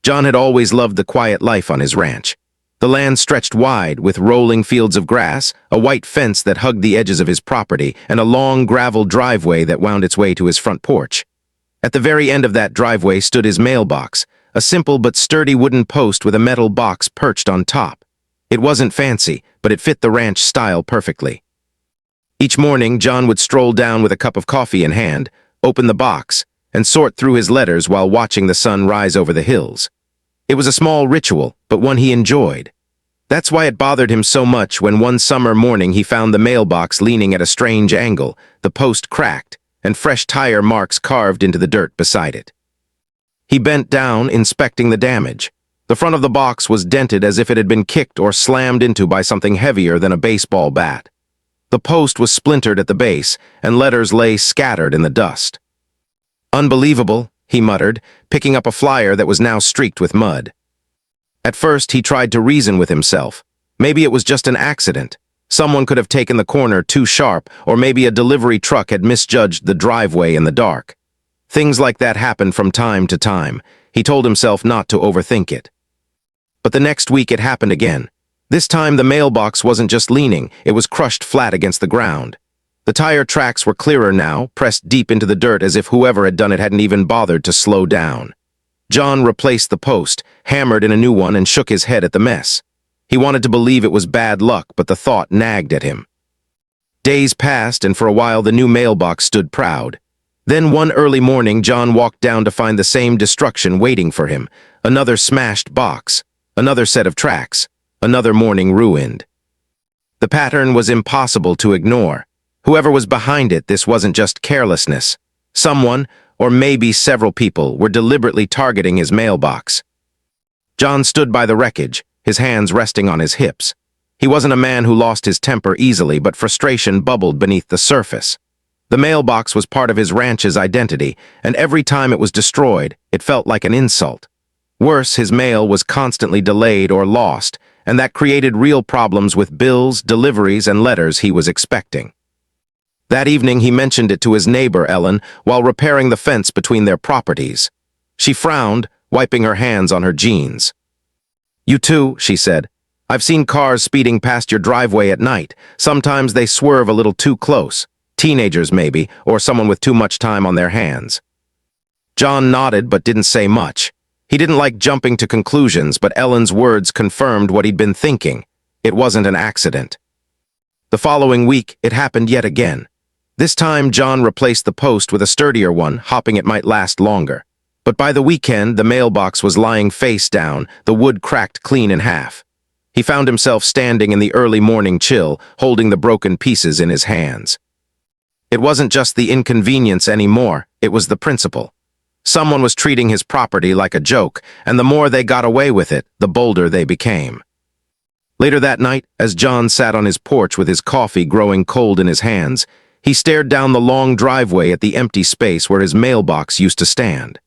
John had always loved the quiet life on his ranch. The land stretched wide, with rolling fields of grass, a white fence that hugged the edges of his property, and a long gravel driveway that wound its way to his front porch. At the very end of that driveway stood his mailbox, a simple but sturdy wooden post with a metal box perched on top. It wasn't fancy, but it fit the ranch style perfectly. Each morning, John would stroll down with a cup of coffee in hand, open the box, and sort through his letters while watching the sun rise over the hills. It was a small ritual, but one he enjoyed. That's why it bothered him so much when one summer morning he found the mailbox leaning at a strange angle, the post cracked, and fresh tire marks carved into the dirt beside it. He bent down, inspecting the damage. The front of the box was dented as if it had been kicked or slammed into by something heavier than a baseball bat. The post was splintered at the base, and letters lay scattered in the dust. "Unbelievable," he muttered, picking up a flyer that was now streaked with mud. At first, he tried to reason with himself. Maybe it was just an accident. Someone could have taken the corner too sharp, or maybe a delivery truck had misjudged the driveway in the dark. Things like that happened from time to time. He told himself not to overthink it. But the next week it happened again. This time the mailbox wasn't just leaning, it was crushed flat against the ground. The tire tracks were clearer now, pressed deep into the dirt as if whoever had done it hadn't even bothered to slow down. John replaced the post, hammered in a new one, and shook his head at the mess. He wanted to believe it was bad luck, but the thought nagged at him. Days passed, and for a while the new mailbox stood proud. Then one early morning, John walked down to find the same destruction waiting for him. Another smashed box, another set of tracks, another morning ruined. The pattern was impossible to ignore. Whoever was behind it, this wasn't just carelessness. Someone, or maybe several people, were deliberately targeting his mailbox. John stood by the wreckage, his hands resting on his hips. He wasn't a man who lost his temper easily, but frustration bubbled beneath the surface. The mailbox was part of his ranch's identity, and every time it was destroyed, it felt like an insult. Worse, his mail was constantly delayed or lost, and that created real problems with bills, deliveries, and letters he was expecting. That evening he mentioned it to his neighbor, Ellen, while repairing the fence between their properties. She frowned, wiping her hands on her jeans. "You too," she said. "I've seen cars speeding past your driveway at night. Sometimes they swerve a little too close. Teenagers, maybe, or someone with too much time on their hands." John nodded but didn't say much. He didn't like jumping to conclusions, but Ellen's words confirmed what he'd been thinking. It wasn't an accident. The following week, it happened yet again. This time, John replaced the post with a sturdier one, hoping it might last longer. But by the weekend, the mailbox was lying face down, the wood cracked clean in half. He found himself standing in the early morning chill, holding the broken pieces in his hands. It wasn't just the inconvenience anymore, it was the principle. Someone was treating his property like a joke, and the more they got away with it, the bolder they became. Later that night, as John sat on his porch with his coffee growing cold in his hands, he stared down the long driveway at the empty space where his mailbox used to stand.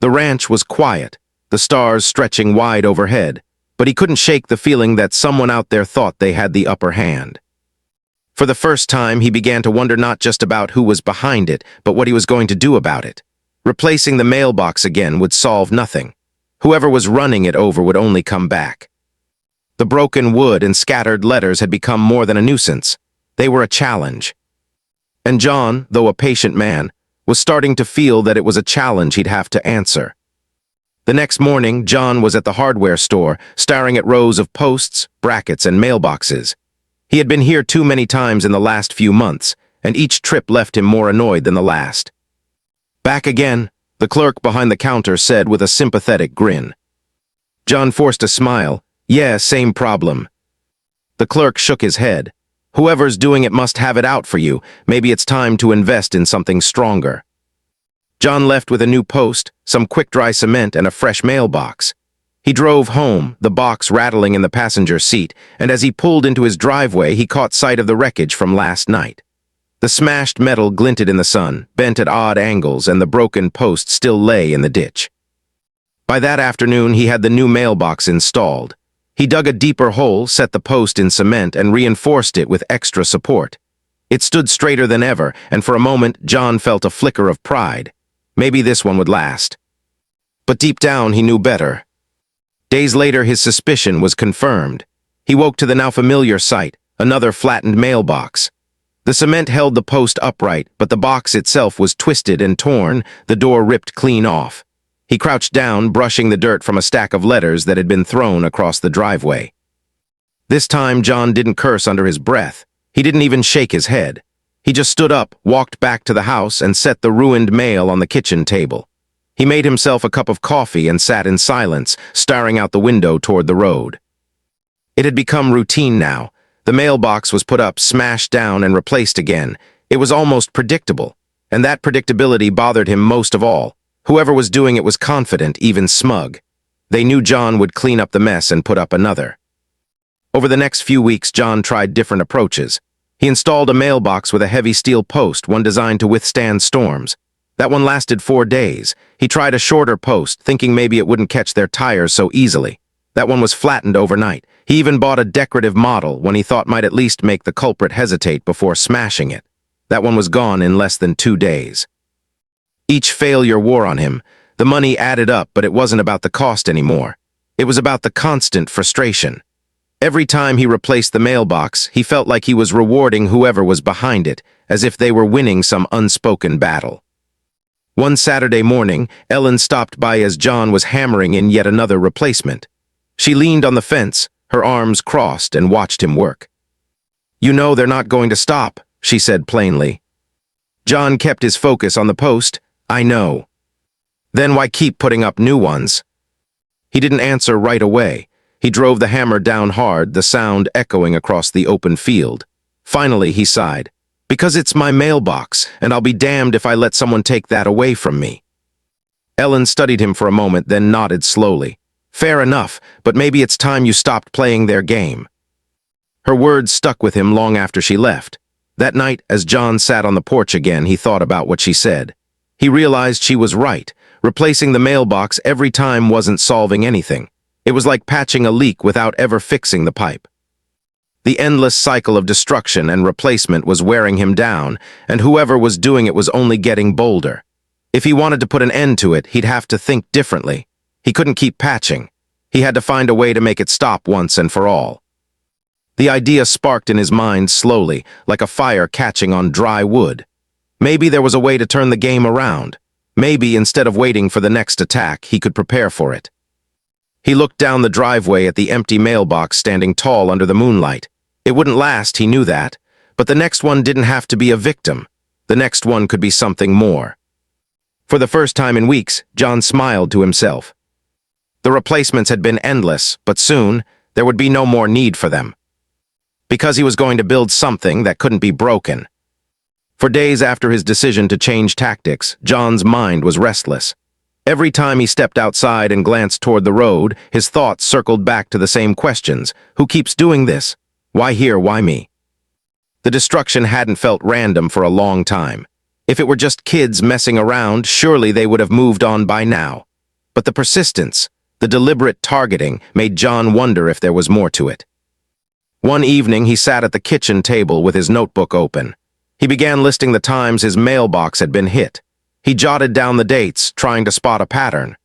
The ranch was quiet, the stars stretching wide overhead, but he couldn't shake the feeling that someone out there thought they had the upper hand. For the first time, he began to wonder not just about who was behind it, but what he was going to do about it. Replacing the mailbox again would solve nothing. Whoever was running it over would only come back. The broken wood and scattered letters had become more than a nuisance. They were a challenge. And John, though a patient man, was starting to feel that it was a challenge he'd have to answer. The next morning, John was at the hardware store, staring at rows of posts, brackets, and mailboxes. He had been here too many times in the last few months, and each trip left him more annoyed than the last. "Back again," the clerk behind the counter said with a sympathetic grin. John forced a smile. "Yeah, same problem." The clerk shook his head. "Whoever's doing it must have it out for you. Maybe it's time to invest in something stronger." John left with a new post, some quick-dry cement, and a fresh mailbox. He drove home, the box rattling in the passenger seat, and as he pulled into his driveway, he caught sight of the wreckage from last night. The smashed metal glinted in the sun, bent at odd angles, and the broken post still lay in the ditch. By that afternoon, he had the new mailbox installed. He dug a deeper hole, set the post in cement, and reinforced it with extra support. It stood straighter than ever, and for a moment, John felt a flicker of pride. Maybe this one would last. But deep down, he knew better. Days later, his suspicion was confirmed. He woke to the now familiar sight, another flattened mailbox. The cement held the post upright, but the box itself was twisted and torn, the door ripped clean off. He crouched down, brushing the dirt from a stack of letters that had been thrown across the driveway. This time, John didn't curse under his breath. He didn't even shake his head. He just stood up, walked back to the house, and set the ruined mail on the kitchen table. He made himself a cup of coffee and sat in silence, staring out the window toward the road. It had become routine now. The mailbox was put up, smashed down, and replaced again. It was almost predictable, and that predictability bothered him most of all. Whoever was doing it was confident, even smug. They knew John would clean up the mess and put up another. Over the next few weeks, John tried different approaches. He installed a mailbox with a heavy steel post, one designed to withstand storms. That one lasted 4 days. He tried a shorter post, thinking maybe it wouldn't catch their tires so easily. That one was flattened overnight. He even bought a decorative model when he thought might at least make the culprit hesitate before smashing it. That one was gone in less than 2 days. Each failure wore on him. The money added up, but it wasn't about the cost anymore. It was about the constant frustration. Every time he replaced the mailbox, he felt like he was rewarding whoever was behind it, as if they were winning some unspoken battle. One Saturday morning, Ellen stopped by as John was hammering in yet another replacement. She leaned on the fence, her arms crossed, and watched him work. "You know they're not going to stop," she said plainly. John kept his focus on the post. "I know." "Then why keep putting up new ones?" He didn't answer right away. He drove the hammer down hard, the sound echoing across the open field. Finally, he sighed. "Because it's my mailbox, and I'll be damned if I let someone take that away from me." Ellen studied him for a moment, then nodded slowly. "Fair enough, but maybe it's time you stopped playing their game." Her words stuck with him long after she left. That night, as John sat on the porch again, he thought about what she said. He realized she was right. Replacing the mailbox every time wasn't solving anything. It was like patching a leak without ever fixing the pipe. The endless cycle of destruction and replacement was wearing him down, and whoever was doing it was only getting bolder. If he wanted to put an end to it, he'd have to think differently. He couldn't keep patching. He had to find a way to make it stop once and for all. The idea sparked in his mind slowly, like a fire catching on dry wood. Maybe there was a way to turn the game around. Maybe, instead of waiting for the next attack, he could prepare for it. He looked down the driveway at the empty mailbox standing tall under the moonlight. It wouldn't last, he knew that, but the next one didn't have to be a victim. The next one could be something more. For the first time in weeks, John smiled to himself. The replacements had been endless, but soon there would be no more need for them. Because he was going to build something that couldn't be broken. For days after his decision to change tactics, John's mind was restless. Every time he stepped outside and glanced toward the road, his thoughts circled back to the same questions. Who keeps doing this? Why here, why me? The destruction hadn't felt random for a long time. If it were just kids messing around, surely they would have moved on by now. But the persistence, the deliberate targeting, made John wonder if there was more to it. One evening, he sat at the kitchen table with his notebook open. He began listing the times his mailbox had been hit. He jotted down the dates, trying to spot a pattern.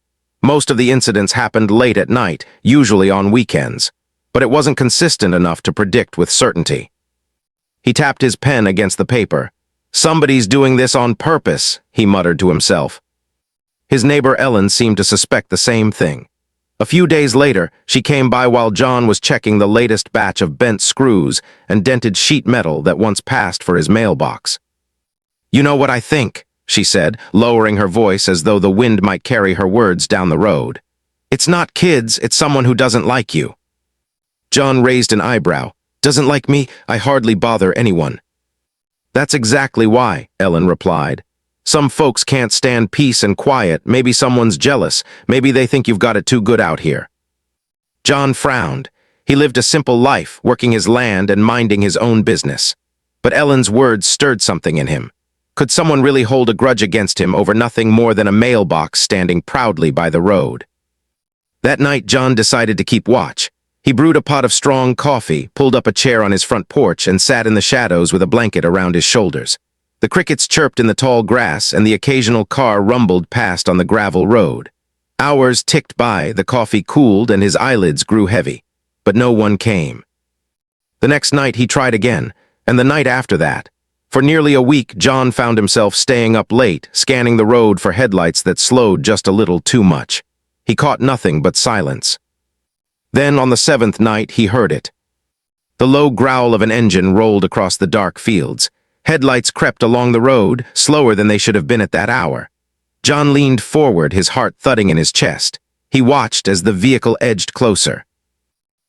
Most of the incidents happened late at night, usually on weekends, but it wasn't consistent enough to predict with certainty. He tapped his pen against the paper. "Somebody's doing this on purpose," he muttered to himself. His neighbor Ellen seemed to suspect the same thing. A few days later, she came by while John was checking the latest batch of bent screws and dented sheet metal that once passed for his mailbox. "You know what I think," she said, lowering her voice as though the wind might carry her words down the road. "It's not kids, it's someone who doesn't like you." John raised an eyebrow. "Doesn't like me? I hardly bother anyone." "That's exactly why," Ellen replied. "Some folks can't stand peace and quiet. Maybe someone's jealous. Maybe they think you've got it too good out here." John frowned. He lived a simple life, working his land and minding his own business. But Ellen's words stirred something in him. Could someone really hold a grudge against him over nothing more than a mailbox standing proudly by the road? That night, John decided to keep watch. He brewed a pot of strong coffee, pulled up a chair on his front porch, and sat in the shadows with a blanket around his shoulders. The crickets chirped in the tall grass, and the occasional car rumbled past on the gravel road. Hours ticked by, the coffee cooled, and his eyelids grew heavy. But no one came. The next night he tried again, and the night after that. For nearly a week, John found himself staying up late, scanning the road for headlights that slowed just a little too much. He caught nothing but silence. Then, on the seventh night, he heard it. The low growl of an engine rolled across the dark fields. Headlights crept along the road, slower than they should have been at that hour. John leaned forward, his heart thudding in his chest. He watched as the vehicle edged closer.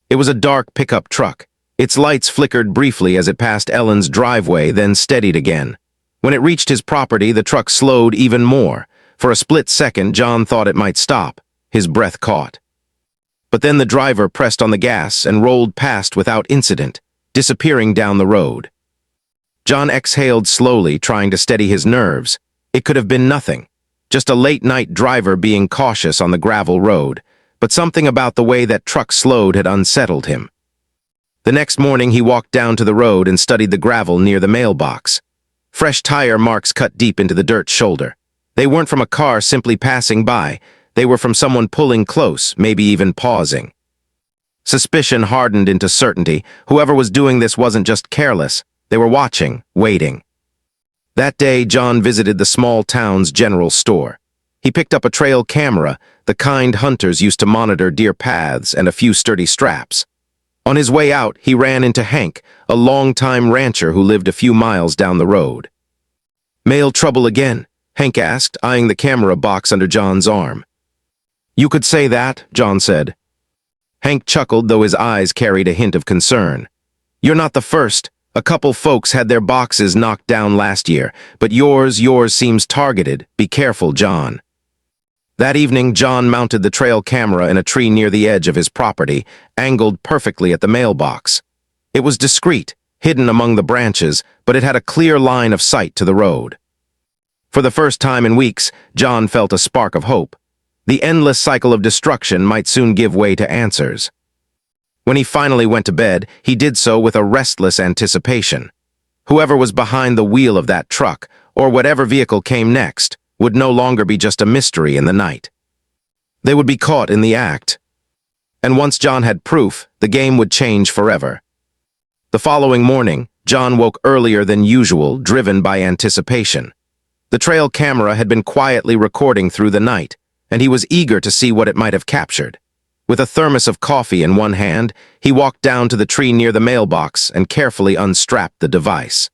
It was a dark pickup truck. Its lights flickered briefly as it passed Ellen's driveway, then steadied again. When it reached his property, the truck slowed even more. For a split second, John thought it might stop. His breath caught. But then the driver pressed on the gas and rolled past without incident, disappearing down the road. John exhaled slowly, trying to steady his nerves. It could have been nothing. Just a late-night driver being cautious on the gravel road. But something about the way that truck slowed had unsettled him. The next morning he walked down to the road and studied the gravel near the mailbox. Fresh tire marks cut deep into the dirt shoulder. They weren't from a car simply passing by. They were from someone pulling close, maybe even pausing. Suspicion hardened into certainty. Whoever was doing this wasn't just careless. They were watching, waiting. That day, John visited the small town's general store. He picked up a trail camera, the kind hunters used to monitor deer paths, and a few sturdy straps. On his way out, he ran into Hank, a long-time rancher who lived a few miles down the road. "Mail trouble again?" Hank asked, eyeing the camera box under John's arm. "You could say that," John said. Hank chuckled, though his eyes carried a hint of concern. "You're not the first. A couple folks had their boxes knocked down last year, but yours seems targeted. Be careful, John." That evening, John mounted the trail camera in a tree near the edge of his property, angled perfectly at the mailbox. It was discreet, hidden among the branches, but it had a clear line of sight to the road. For the first time in weeks, John felt a spark of hope. The endless cycle of destruction might soon give way to answers. When he finally went to bed, he did so with a restless anticipation. Whoever was behind the wheel of that truck, or whatever vehicle came next, would no longer be just a mystery in the night. They would be caught in the act. And once John had proof, the game would change forever. The following morning, John woke earlier than usual, driven by anticipation. The trail camera had been quietly recording through the night, and he was eager to see what it might have captured. With a thermos of coffee in one hand, he walked down to the tree near the mailbox and carefully unstrapped the device.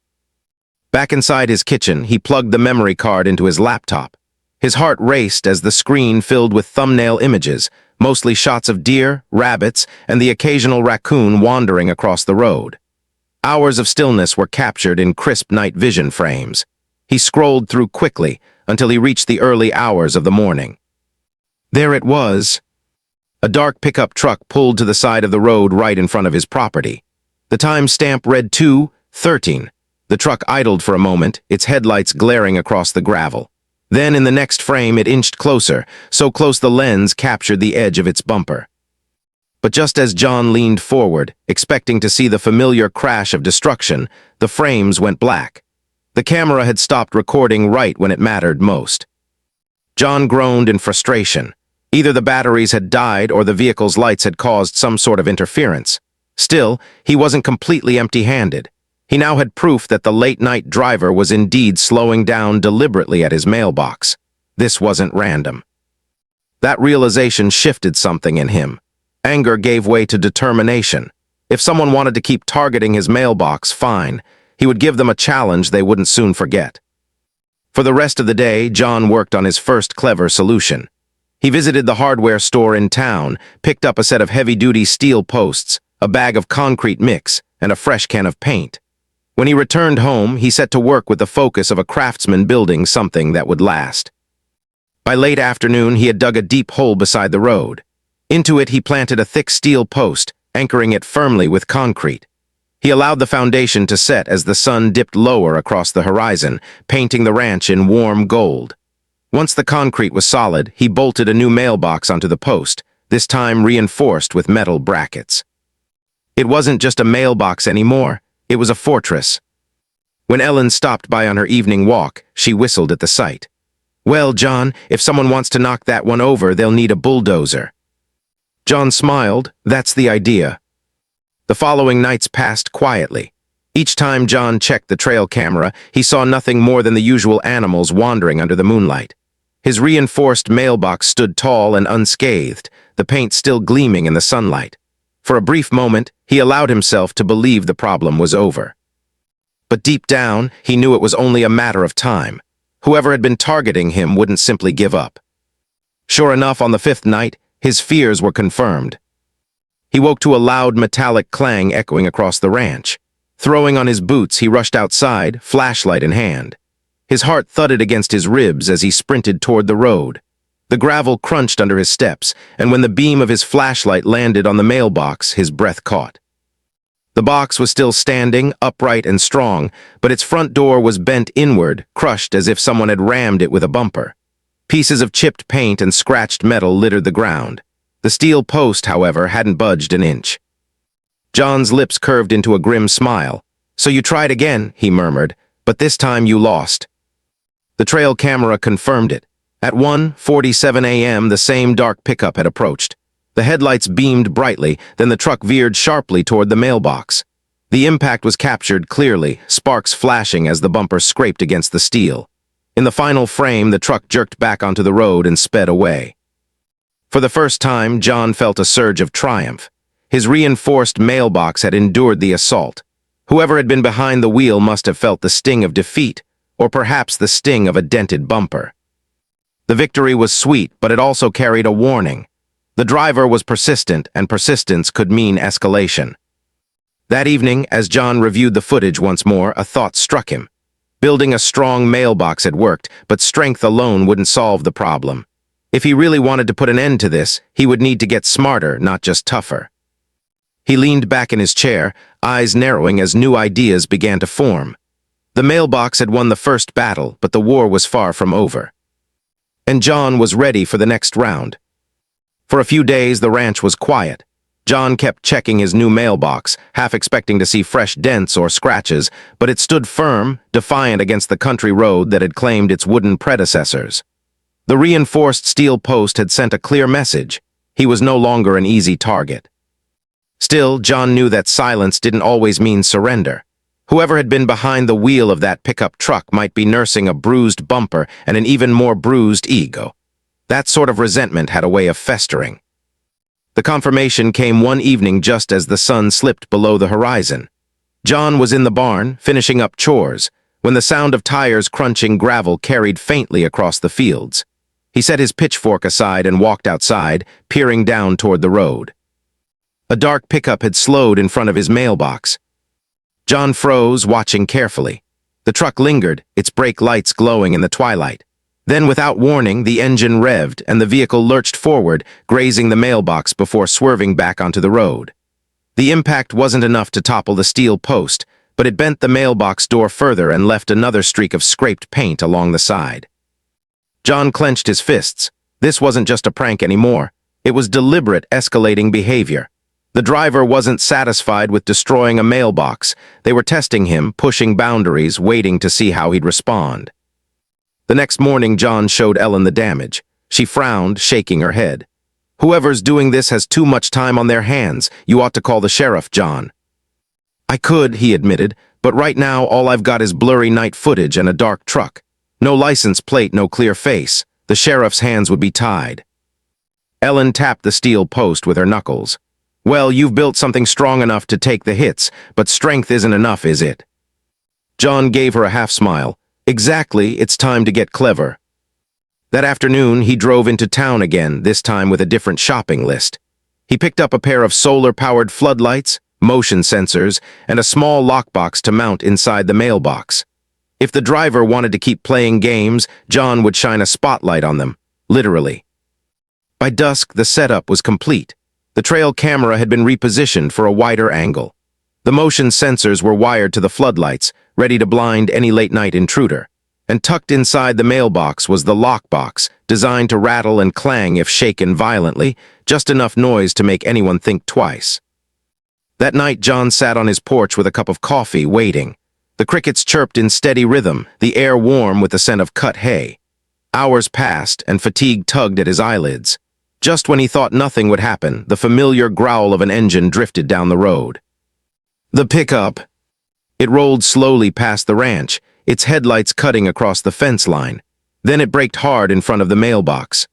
Back inside his kitchen, he plugged the memory card into his laptop. His heart raced as the screen filled with thumbnail images, mostly shots of deer, rabbits, and the occasional raccoon wandering across the road. Hours of stillness were captured in crisp night vision frames. He scrolled through quickly until he reached the early hours of the morning. There it was. A dark pickup truck pulled to the side of the road right in front of his property. The time stamp read 2:13. The truck idled for a moment, its headlights glaring across the gravel. Then, in the next frame, it inched closer, so close the lens captured the edge of its bumper. But just as John leaned forward, expecting to see the familiar crash of destruction, the frames went black. The camera had stopped recording right when it mattered most. John groaned in frustration. Either the batteries had died or the vehicle's lights had caused some sort of interference. Still, he wasn't completely empty-handed. He now had proof that the late-night driver was indeed slowing down deliberately at his mailbox. This wasn't random. That realization shifted something in him. Anger gave way to determination. If someone wanted to keep targeting his mailbox, fine. He would give them a challenge they wouldn't soon forget. For the rest of the day, John worked on his first clever solution. He visited the hardware store in town, picked up a set of heavy-duty steel posts, a bag of concrete mix, and a fresh can of paint. When he returned home, he set to work with the focus of a craftsman building something that would last. By late afternoon, he had dug a deep hole beside the road. Into it, he planted a thick steel post, anchoring it firmly with concrete. He allowed the foundation to set as the sun dipped lower across the horizon, painting the ranch in warm gold. Once the concrete was solid, he bolted a new mailbox onto the post, this time reinforced with metal brackets. It wasn't just a mailbox anymore. It was a fortress. When Ellen stopped by on her evening walk, she whistled at the sight. Well, John, if someone wants to knock that one over, they'll need a bulldozer. John smiled. That's the idea. The following nights passed quietly. Each time John checked the trail camera, he saw nothing more than the usual animals wandering under the moonlight. His reinforced mailbox stood tall and unscathed, the paint still gleaming in the sunlight. For a brief moment, he allowed himself to believe the problem was over. But deep down, he knew it was only a matter of time. Whoever had been targeting him wouldn't simply give up. Sure enough, on the fifth night, his fears were confirmed. He woke to a loud metallic clang echoing across the ranch. Throwing on his boots, he rushed outside, flashlight in hand. His heart thudded against his ribs as he sprinted toward the road. The gravel crunched under his steps, and when the beam of his flashlight landed on the mailbox, his breath caught. The box was still standing, upright and strong, but its front door was bent inward, crushed as if someone had rammed it with a bumper. Pieces of chipped paint and scratched metal littered the ground. The steel post, however, hadn't budged an inch. John's lips curved into a grim smile. "So you tried again," he murmured, "but this time you lost." The trail camera confirmed it. At 1:47 a.m., the same dark pickup had approached. The headlights beamed brightly, then the truck veered sharply toward the mailbox. The impact was captured clearly, sparks flashing as the bumper scraped against the steel. In the final frame, the truck jerked back onto the road and sped away. For the first time, John felt a surge of triumph. His reinforced mailbox had endured the assault. Whoever had been behind the wheel must have felt the sting of defeat, or perhaps the sting of a dented bumper. The victory was sweet, but it also carried a warning. The driver was persistent, and persistence could mean escalation. That evening, as John reviewed the footage once more, a thought struck him. Building a strong mailbox had worked, but strength alone wouldn't solve the problem. If he really wanted to put an end to this, he would need to get smarter, not just tougher. He leaned back in his chair, eyes narrowing as new ideas began to form. The mailbox had won the first battle, but the war was far from over. And John was ready for the next round. For a few days, the ranch was quiet. John kept checking his new mailbox, half expecting to see fresh dents or scratches, but it stood firm, defiant against the country road that had claimed its wooden predecessors. The reinforced steel post had sent a clear message. He was no longer an easy target. Still, John knew that silence didn't always mean surrender. Whoever had been behind the wheel of that pickup truck might be nursing a bruised bumper and an even more bruised ego. That sort of resentment had a way of festering. The confirmation came one evening just as the sun slipped below the horizon. John was in the barn, finishing up chores, when the sound of tires crunching gravel carried faintly across the fields. He set his pitchfork aside and walked outside, peering down toward the road. A dark pickup had slowed in front of his mailbox. John froze, watching carefully. The truck lingered, its brake lights glowing in the twilight. Then, without warning, the engine revved and the vehicle lurched forward, grazing the mailbox before swerving back onto the road. The impact wasn't enough to topple the steel post, but it bent the mailbox door further and left another streak of scraped paint along the side. John clenched his fists. This wasn't just a prank anymore. It was deliberate, escalating behavior. The driver wasn't satisfied with destroying a mailbox. They were testing him, pushing boundaries, waiting to see how he'd respond. The next morning, John showed Ellen the damage. She frowned, shaking her head. "Whoever's doing this has too much time on their hands. You ought to call the sheriff, John." "I could," he admitted, "but right now all I've got is blurry night footage and a dark truck. No license plate, no clear face. The sheriff's hands would be tied." Ellen tapped the steel post with her knuckles. "Well, you've built something strong enough to take the hits, but strength isn't enough, is it?" John gave her a half-smile. "Exactly, it's time to get clever." That afternoon, he drove into town again, this time with a different shopping list. He picked up a pair of solar-powered floodlights, motion sensors, and a small lockbox to mount inside the mailbox. If the driver wanted to keep playing games, John would shine a spotlight on them, literally. By dusk, the setup was complete. The trail camera had been repositioned for a wider angle. The motion sensors were wired to the floodlights, ready to blind any late-night intruder. And tucked inside the mailbox was the lockbox, designed to rattle and clang if shaken violently, just enough noise to make anyone think twice. That night, John sat on his porch with a cup of coffee, waiting. The crickets chirped in steady rhythm, the air warm with the scent of cut hay. Hours passed, and fatigue tugged at his eyelids. Just when he thought nothing would happen, the familiar growl of an engine drifted down the road. The pickup. It rolled slowly past the ranch, its headlights cutting across the fence line. Then it braked hard in front of the mailbox.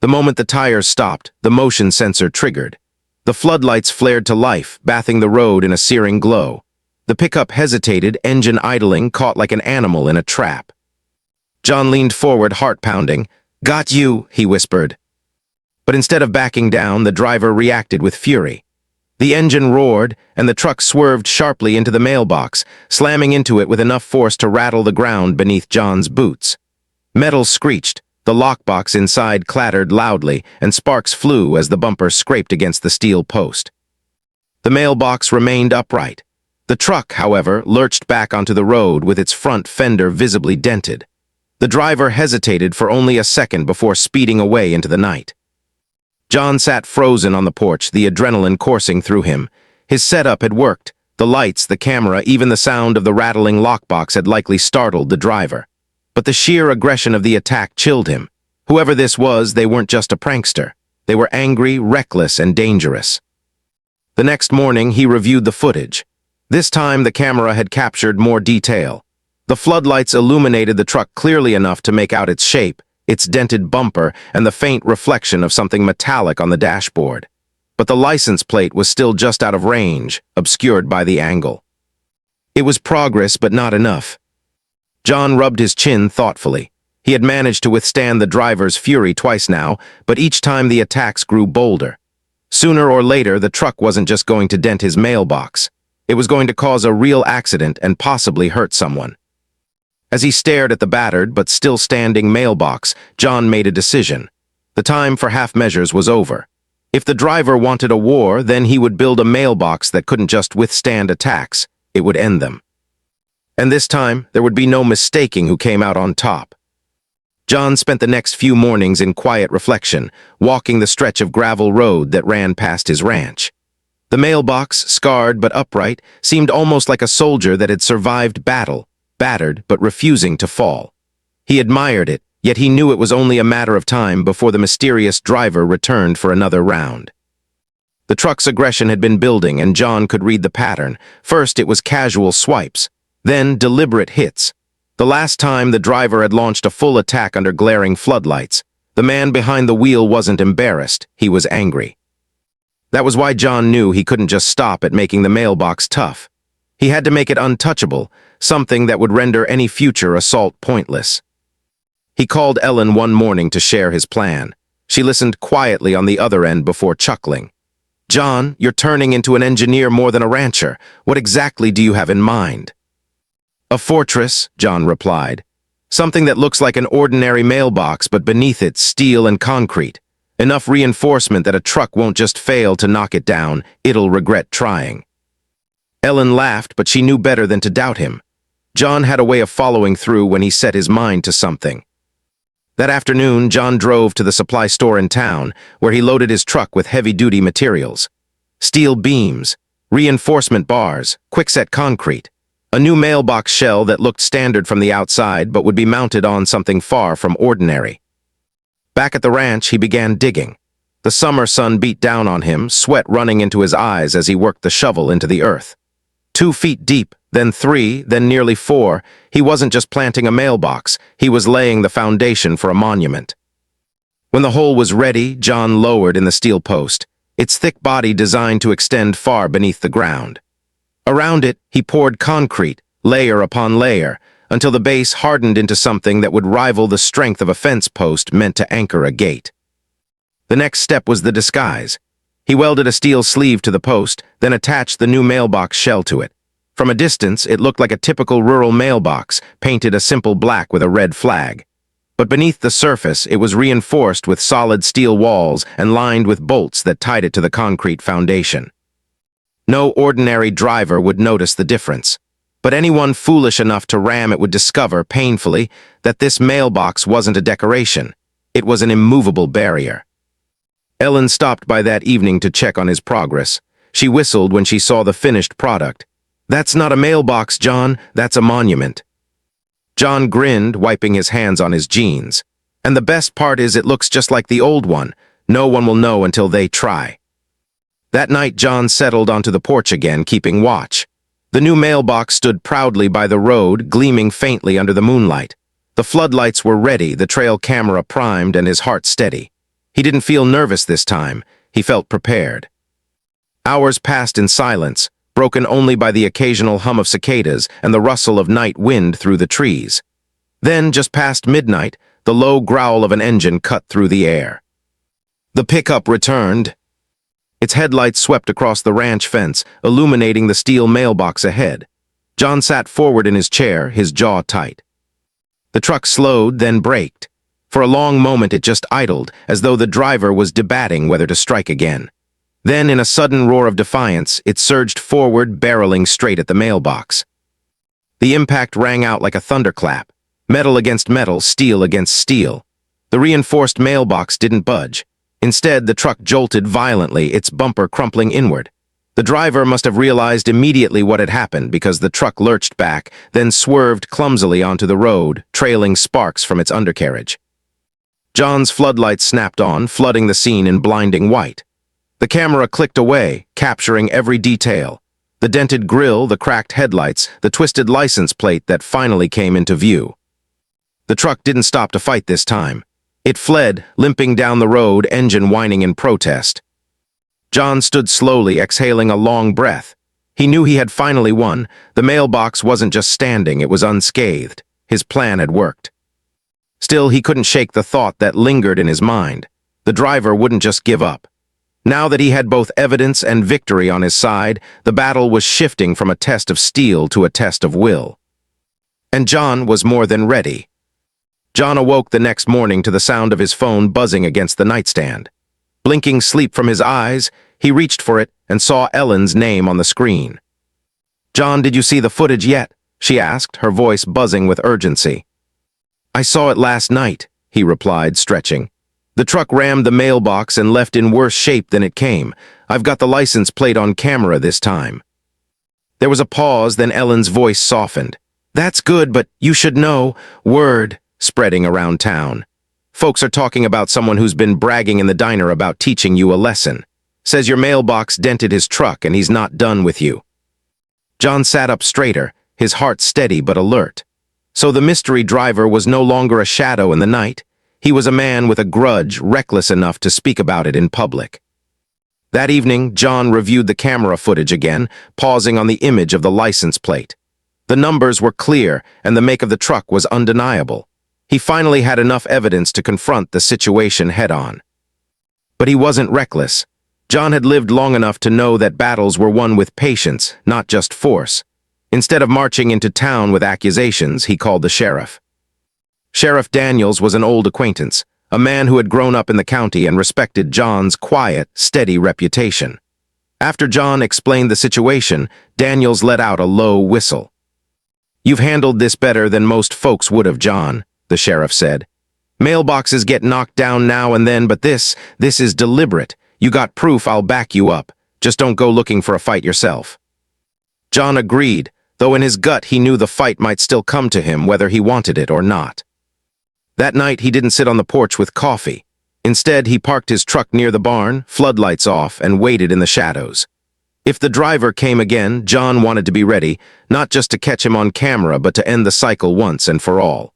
The moment the tires stopped, the motion sensor triggered. The floodlights flared to life, bathing the road in a searing glow. The pickup hesitated, engine idling, caught like an animal in a trap. John leaned forward, heart pounding. "Got you," he whispered. But instead of backing down, the driver reacted with fury. The engine roared, and the truck swerved sharply into the mailbox, slamming into it with enough force to rattle the ground beneath John's boots. Metal screeched, the lockbox inside clattered loudly, and sparks flew as the bumper scraped against the steel post. The mailbox remained upright. The truck, however, lurched back onto the road with its front fender visibly dented. The driver hesitated for only a second before speeding away into the night. John sat frozen on the porch, the adrenaline coursing through him. His setup had worked. The lights, the camera, even the sound of the rattling lockbox had likely startled the driver. But the sheer aggression of the attack chilled him. Whoever this was, they weren't just a prankster. They were angry, reckless, and dangerous. The next morning, he reviewed the footage. This time, the camera had captured more detail. The floodlights illuminated the truck clearly enough to make out its shape, its dented bumper, and the faint reflection of something metallic on the dashboard. But the license plate was still just out of range, obscured by the angle. It was progress, but not enough. John rubbed his chin thoughtfully. He had managed to withstand the driver's fury twice now, but each time the attacks grew bolder. Sooner or later, the truck wasn't just going to dent his mailbox. It was going to cause a real accident and possibly hurt someone. As he stared at the battered but still standing mailbox, John made a decision. The time for half measures was over. If the driver wanted a war, then he would build a mailbox that couldn't just withstand attacks. It would end them. And this time, there would be no mistaking who came out on top. John spent the next few mornings in quiet reflection, walking the stretch of gravel road that ran past his ranch. The mailbox, scarred but upright, seemed almost like a soldier that had survived battle, battered but refusing to fall. He admired it, yet he knew it was only a matter of time before the mysterious driver returned for another round. The truck's aggression had been building, and John could read the pattern. First, it was casual swipes, then deliberate hits. The last time the driver had launched a full attack under glaring floodlights. The man behind the wheel wasn't embarrassed, he was angry. That was why John knew he couldn't just stop at making the mailbox tough. He had to make it untouchable, something that would render any future assault pointless. He called Ellen one morning to share his plan. She listened quietly on the other end before chuckling. "John, you're turning into an engineer more than a rancher. What exactly do you have in mind?" "A fortress," John replied. "Something that looks like an ordinary mailbox, but beneath it, steel and concrete. Enough reinforcement that a truck won't just fail to knock it down, it'll regret trying." Ellen laughed, but she knew better than to doubt him. John had a way of following through when he set his mind to something. That afternoon, John drove to the supply store in town, where he loaded his truck with heavy-duty materials. Steel beams, reinforcement bars, quickset concrete, a new mailbox shell that looked standard from the outside but would be mounted on something far from ordinary. Back at the ranch, he began digging. The summer sun beat down on him, sweat running into his eyes as he worked the shovel into the earth. 2 feet deep, then 3, then nearly 4, he wasn't just planting a mailbox, he was laying the foundation for a monument. When the hole was ready, John lowered in the steel post, its thick body designed to extend far beneath the ground. Around it, he poured concrete, layer upon layer, until the base hardened into something that would rival the strength of a fence post meant to anchor a gate. The next step was the disguise. He welded a steel sleeve to the post, then attached the new mailbox shell to it. From a distance, it looked like a typical rural mailbox, painted a simple black with a red flag. But beneath the surface, it was reinforced with solid steel walls and lined with bolts that tied it to the concrete foundation. No ordinary driver would notice the difference, but anyone foolish enough to ram it would discover painfully that this mailbox wasn't a decoration. It was an immovable barrier. Ellen stopped by that evening to check on his progress. She whistled when she saw the finished product. "That's not a mailbox, John, that's a monument." John grinned, wiping his hands on his jeans. And the best part is it looks just like the old one. No one will know until they try. That night, John settled onto the porch again, keeping watch. The new mailbox stood proudly by the road, gleaming faintly under the moonlight. The floodlights were ready, the trail camera primed, and his heart steady. He didn't feel nervous this time. He felt prepared. Hours passed in silence, broken only by the occasional hum of cicadas and the rustle of night wind through the trees. Then, just past midnight, the low growl of an engine cut through the air. The pickup returned. Its headlights swept across the ranch fence, illuminating the steel mailbox ahead. John sat forward in his chair, his jaw tight. The truck slowed, then braked. For a long moment it just idled, as though the driver was debating whether to strike again. Then, in a sudden roar of defiance, it surged forward, barreling straight at the mailbox. The impact rang out like a thunderclap. Metal against metal, steel against steel. The reinforced mailbox didn't budge. Instead, the truck jolted violently, its bumper crumpling inward. The driver must have realized immediately what had happened because the truck lurched back, then swerved clumsily onto the road, trailing sparks from its undercarriage. John's floodlights snapped on, flooding the scene in blinding white. The camera clicked away, capturing every detail. The dented grille, the cracked headlights, the twisted license plate that finally came into view. The truck didn't stop to fight this time. It fled, limping down the road, engine whining in protest. John stood slowly, exhaling a long breath. He knew he had finally won. The mailbox wasn't just standing, it was unscathed. His plan had worked. Still, he couldn't shake the thought that lingered in his mind. The driver wouldn't just give up. Now that he had both evidence and victory on his side, the battle was shifting from a test of steel to a test of will. And John was more than ready. John awoke the next morning to the sound of his phone buzzing against the nightstand. Blinking sleep from his eyes, he reached for it and saw Ellen's name on the screen. "John, did you see the footage yet?" she asked, her voice buzzing with urgency. "I saw it last night," he replied, stretching. "The truck rammed the mailbox and left in worse shape than it came. I've got the license plate on camera this time." There was a pause, then Ellen's voice softened. "That's good, but you should know. Word spreading around town. Folks are talking about someone who's been bragging in the diner about teaching you a lesson. Says your mailbox dented his truck and he's not done with you." John sat up straighter, his heart steady but alert. So the mystery driver was no longer a shadow in the night. He was a man with a grudge, reckless enough to speak about it in public. That evening, John reviewed the camera footage again, pausing on the image of the license plate. The numbers were clear, and the make of the truck was undeniable. He finally had enough evidence to confront the situation head-on. But he wasn't reckless. John had lived long enough to know that battles were won with patience, not just force. Instead of marching into town with accusations, he called the sheriff. Sheriff Daniels was an old acquaintance, a man who had grown up in the county and respected John's quiet, steady reputation. After John explained the situation, Daniels let out a low whistle. "You've handled this better than most folks would have, John," the sheriff said. "Mailboxes get knocked down now and then, but this is deliberate. You got proof, I'll back you up. Just don't go looking for a fight yourself." John agreed, though in his gut he knew the fight might still come to him whether he wanted it or not. That night he didn't sit on the porch with coffee. Instead, he parked his truck near the barn, floodlights off, and waited in the shadows. If the driver came again, John wanted to be ready, not just to catch him on camera, but to end the cycle once and for all.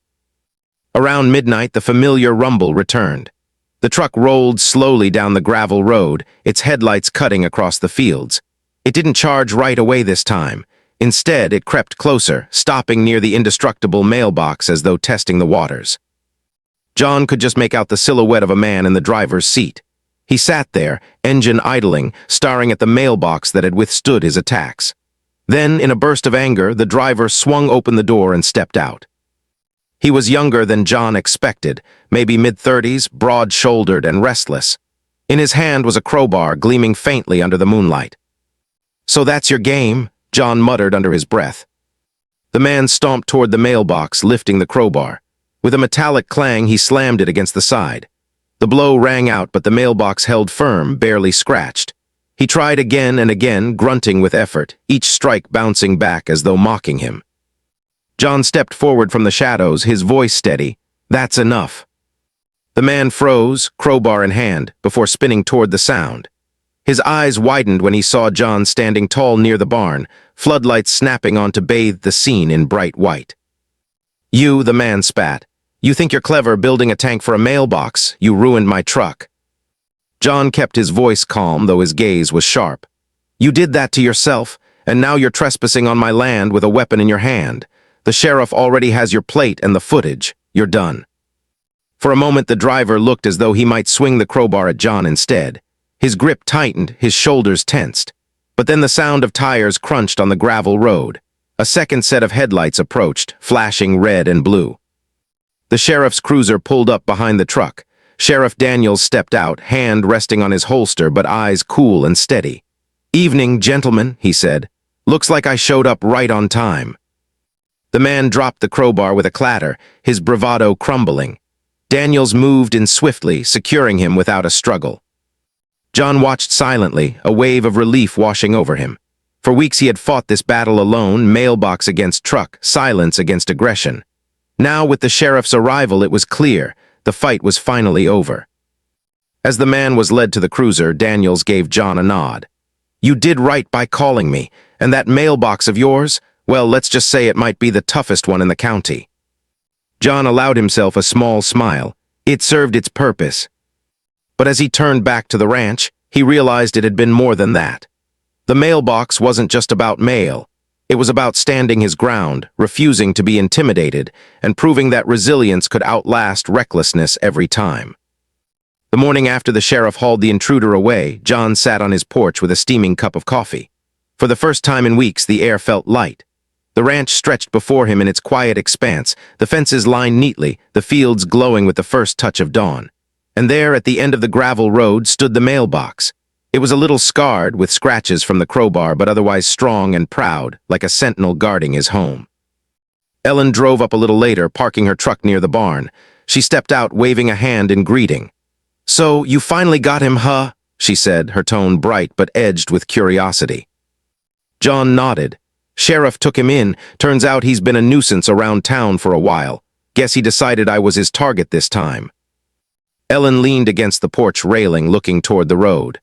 Around midnight, the familiar rumble returned. The truck rolled slowly down the gravel road, its headlights cutting across the fields. It didn't charge right away this time. Instead, it crept closer, stopping near the indestructible mailbox as though testing the waters. John could just make out the silhouette of a man in the driver's seat. He sat there, engine idling, staring at the mailbox that had withstood his attacks. Then, in a burst of anger, the driver swung open the door and stepped out. He was younger than John expected, maybe mid-30s, broad-shouldered and restless. In his hand was a crowbar gleaming faintly under the moonlight. "So that's your game?" John muttered under his breath. The man stomped toward the mailbox, lifting the crowbar. With a metallic clang, he slammed it against the side. The blow rang out, but the mailbox held firm, barely scratched. He tried again and again, grunting with effort, each strike bouncing back as though mocking him. John stepped forward from the shadows, his voice steady. "That's enough." The man froze, crowbar in hand, before spinning toward the sound. His eyes widened when he saw John standing tall near the barn, floodlights snapping on to bathe the scene in bright white. "You," the man spat. "You think you're clever building a tank for a mailbox. You ruined my truck." John kept his voice calm, though his gaze was sharp. "You did that to yourself, and now you're trespassing on my land with a weapon in your hand. The sheriff already has your plate and the footage. You're done." For a moment, the driver looked as though he might swing the crowbar at John instead. His grip tightened, his shoulders tensed. But then the sound of tires crunched on the gravel road. A second set of headlights approached, flashing red and blue. The sheriff's cruiser pulled up behind the truck. Sheriff Daniels stepped out, hand resting on his holster but eyes cool and steady. "Evening, gentlemen," he said. "Looks like I showed up right on time." The man dropped the crowbar with a clatter, his bravado crumbling. Daniels moved in swiftly, securing him without a struggle. John watched silently, a wave of relief washing over him. For weeks he had fought this battle alone, mailbox against truck, silence against aggression. Now, with the sheriff's arrival, it was clear. The fight was finally over. As the man was led to the cruiser, Daniels gave John a nod. "You did right by calling me, and that mailbox of yours, well, let's just say it might be the toughest one in the county." John allowed himself a small smile. It served its purpose. But as he turned back to the ranch, he realized it had been more than that. The mailbox wasn't just about mail. It was about standing his ground, refusing to be intimidated, and proving that resilience could outlast recklessness every time. The morning after the sheriff hauled the intruder away, John sat on his porch with a steaming cup of coffee. For the first time in weeks, the air felt light. The ranch stretched before him in its quiet expanse, the fences lined neatly, the fields glowing with the first touch of dawn. And there, at the end of the gravel road, stood the mailbox. It was a little scarred, with scratches from the crowbar, but otherwise strong and proud, like a sentinel guarding his home. Ellen drove up a little later, parking her truck near the barn. She stepped out, waving a hand in greeting. "So, you finally got him, huh?" she said, her tone bright but edged with curiosity. John nodded. "Sheriff took him in. Turns out he's been a nuisance around town for a while. Guess he decided I was his target this time." Ellen leaned against the porch railing, looking toward the road.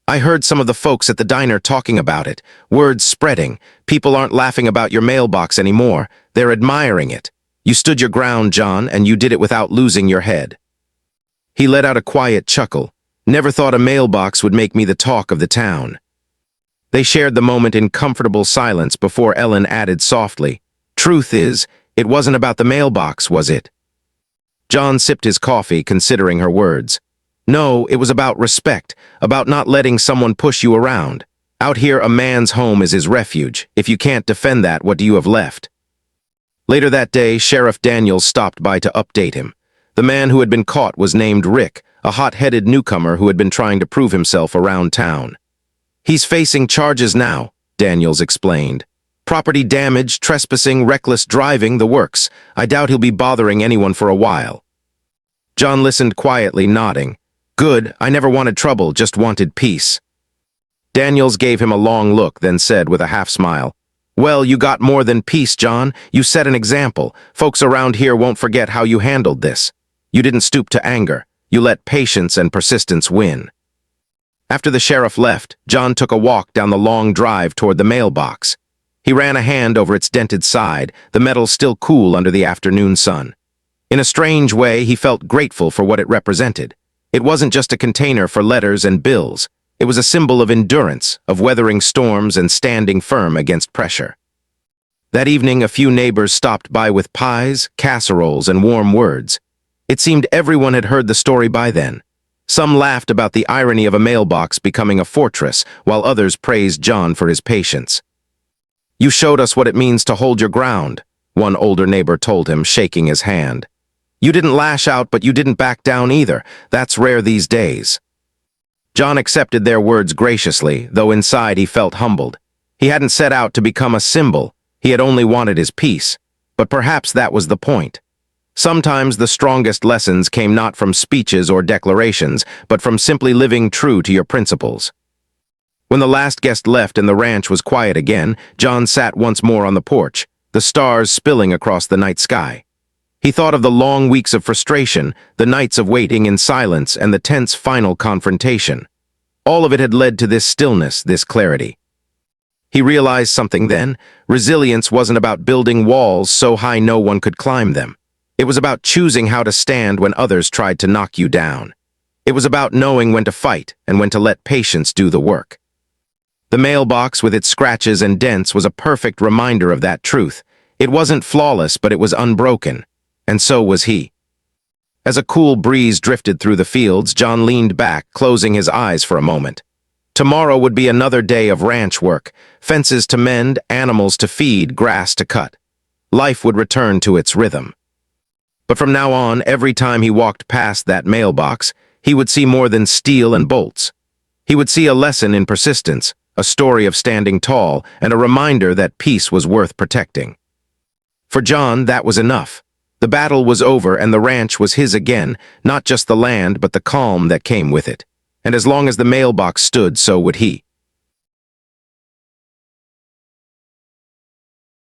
"I heard some of the folks at the diner talking about it. Word's spreading. People aren't laughing about your mailbox anymore. They're admiring it. You stood your ground, John, and you did it without losing your head." He let out a quiet chuckle. "Never thought a mailbox would make me the talk of the town." They shared the moment in comfortable silence before Ellen added softly, "Truth is, it wasn't about the mailbox, was it?" John sipped his coffee, considering her words. "No, it was about respect, about not letting someone push you around. Out here, a man's home is his refuge. If you can't defend that, what do you have left?" Later that day, Sheriff Daniels stopped by to update him. The man who had been caught was named Rick, a hot-headed newcomer who had been trying to prove himself around town. "He's facing charges now," Daniels explained. "Property damage, trespassing, reckless driving, the works. I doubt he'll be bothering anyone for a while." John listened quietly, nodding. "Good, I never wanted trouble, just wanted peace." Daniels gave him a long look, then said with a half-smile, "Well, you got more than peace, John. You set an example. Folks around here won't forget how you handled this. You didn't stoop to anger. You let patience and persistence win." After the sheriff left, John took a walk down the long drive toward the mailbox. He ran a hand over its dented side, the metal still cool under the afternoon sun. In a strange way, he felt grateful for what it represented. It wasn't just a container for letters and bills. It was a symbol of endurance, of weathering storms and standing firm against pressure. That evening, a few neighbors stopped by with pies, casseroles, and warm words. It seemed everyone had heard the story by then. Some laughed about the irony of a mailbox becoming a fortress, while others praised John for his patience. "You showed us what it means to hold your ground," one older neighbor told him, shaking his hand. "You didn't lash out, but you didn't back down either. That's rare these days." John accepted their words graciously, though inside he felt humbled. He hadn't set out to become a symbol. He had only wanted his peace. But perhaps that was the point. Sometimes the strongest lessons came not from speeches or declarations, but from simply living true to your principles. When the last guest left and the ranch was quiet again, John sat once more on the porch. the stars spilling across the night sky. He thought of the long weeks of frustration, the nights of waiting in silence, and the tense final confrontation. All of it had led to this stillness, this clarity. He realized something then. Resilience wasn't about building walls so high no one could climb them. It was about choosing how to stand when others tried to knock you down. It was about knowing when to fight and when to let patience do the work. The mailbox with its scratches and dents was a perfect reminder of that truth. It wasn't flawless, but it was unbroken. And so was he. As a cool breeze drifted through the fields, John leaned back, closing his eyes for a moment. Tomorrow would be another day of ranch work, fences to mend, animals to feed, grass to cut. Life would return to its rhythm. But from now on, every time he walked past that mailbox, he would see more than steel and bolts. He would see a lesson in persistence, a story of standing tall, and a reminder that peace was worth protecting. For John, that was enough. The battle was over and the ranch was his again, not just the land but the calm that came with it. And as long as the mailbox stood, so would he.